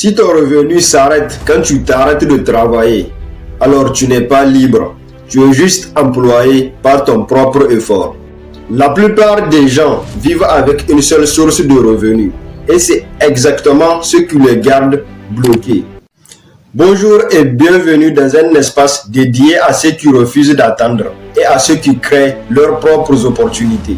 Si ton revenu s'arrête quand tu t'arrêtes de travailler, alors tu n'es pas libre. Tu es juste employé par ton propre effort. La plupart des gens vivent avec une seule source de revenus et c'est exactement ce qui les garde bloqués. Bonjour et bienvenue dans un espace dédié à ceux qui refusent d'attendre et à ceux qui créent leurs propres opportunités.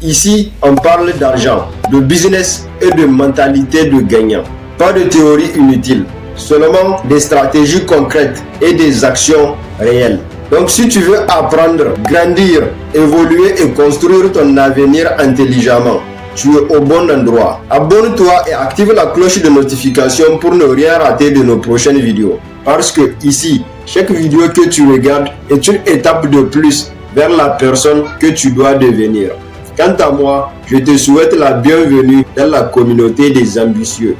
Ici, on parle d'argent, de business et de mentalité de gagnant. Pas de théorie inutile, seulement des stratégies concrètes et des actions réelles. Donc si tu veux apprendre, grandir, évoluer et construire ton avenir intelligemment, tu es au bon endroit. Abonne-toi et active la cloche de notification pour ne rien rater de nos prochaines vidéos. Parce que ici, chaque vidéo que tu regardes est une étape de plus vers la personne que tu dois devenir. Quant à moi, je te souhaite la bienvenue dans la communauté des ambitieux.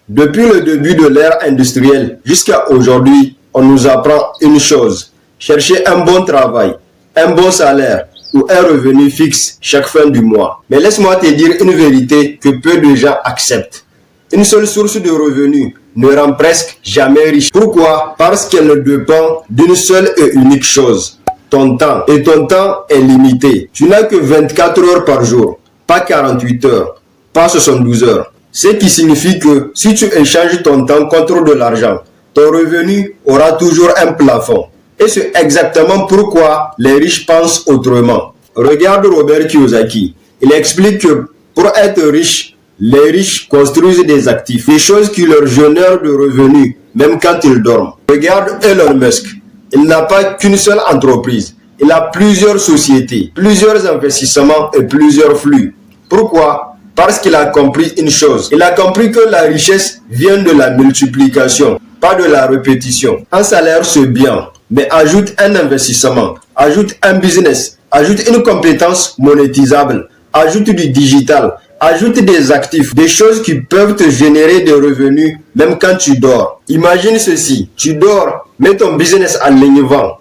Depuis le début de l'ère industrielle jusqu'à aujourd'hui, on nous apprend une chose. Chercher un bon travail, un bon salaire ou un revenu fixe chaque fin du mois. Mais laisse-moi te dire une vérité que peu de gens acceptent. Une seule source de revenus ne rend presque jamais riche. Pourquoi? Parce qu'elle dépend d'une seule et unique chose. Ton temps. Et ton temps est limité. Tu n'as que 24 heures par jour, pas 48 heures, pas 72 heures. Ce qui signifie que si tu échanges ton temps contre de l'argent, ton revenu aura toujours un plafond. Et c'est exactement pourquoi les riches pensent autrement. Regarde Robert Kiyosaki. Il explique que pour être riche, les riches construisent des actifs, des choses qui leur génèrent de revenus, même quand ils dorment. Regarde Elon Musk. Il n'a pas qu'une seule entreprise. Il a plusieurs sociétés, plusieurs investissements et plusieurs flux. Pourquoi? Parce qu'il a compris une chose. Il a compris que la richesse vient de la multiplication, pas de la répétition. Un salaire, c'est bien, mais ajoute un investissement, ajoute un business, ajoute une compétence monétisable, ajoute du digital, ajoute des actifs, des choses qui peuvent te générer des revenus même quand tu dors. Imagine ceci, tu dors, mets ton business en ligne vend.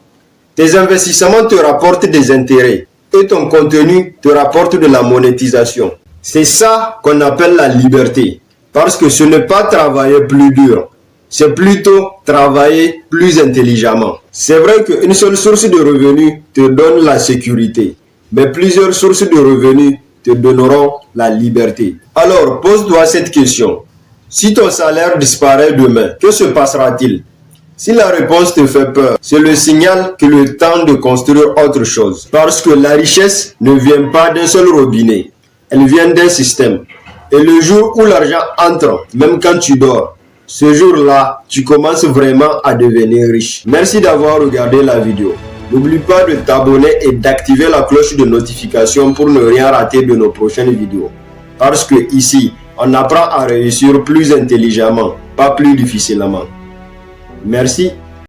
Tes investissements te rapportent des intérêts et ton contenu te rapporte de la monétisation. C'est ça qu'on appelle la liberté. Parce que ce n'est pas travailler plus dur, c'est plutôt travailler plus intelligemment. C'est vrai qu'une seule source de revenus te donne la sécurité, mais plusieurs sources de revenus te donneront la liberté. Alors, pose-toi cette question. Si ton salaire disparaît demain, que se passera-t-il? Si la réponse te fait peur, c'est le signal que le temps de construire autre chose. Parce que la richesse ne vient pas d'un seul robinet. Elle vient d'un système. Et le jour où l'argent entre, même quand tu dors, ce jour-là, tu commences vraiment à devenir riche. Merci d'avoir regardé la vidéo. N'oublie pas de t'abonner et d'activer la cloche de notification pour ne rien rater de nos prochaines vidéos. Parce que ici, on apprend à réussir plus intelligemment, pas plus difficilement. Merci.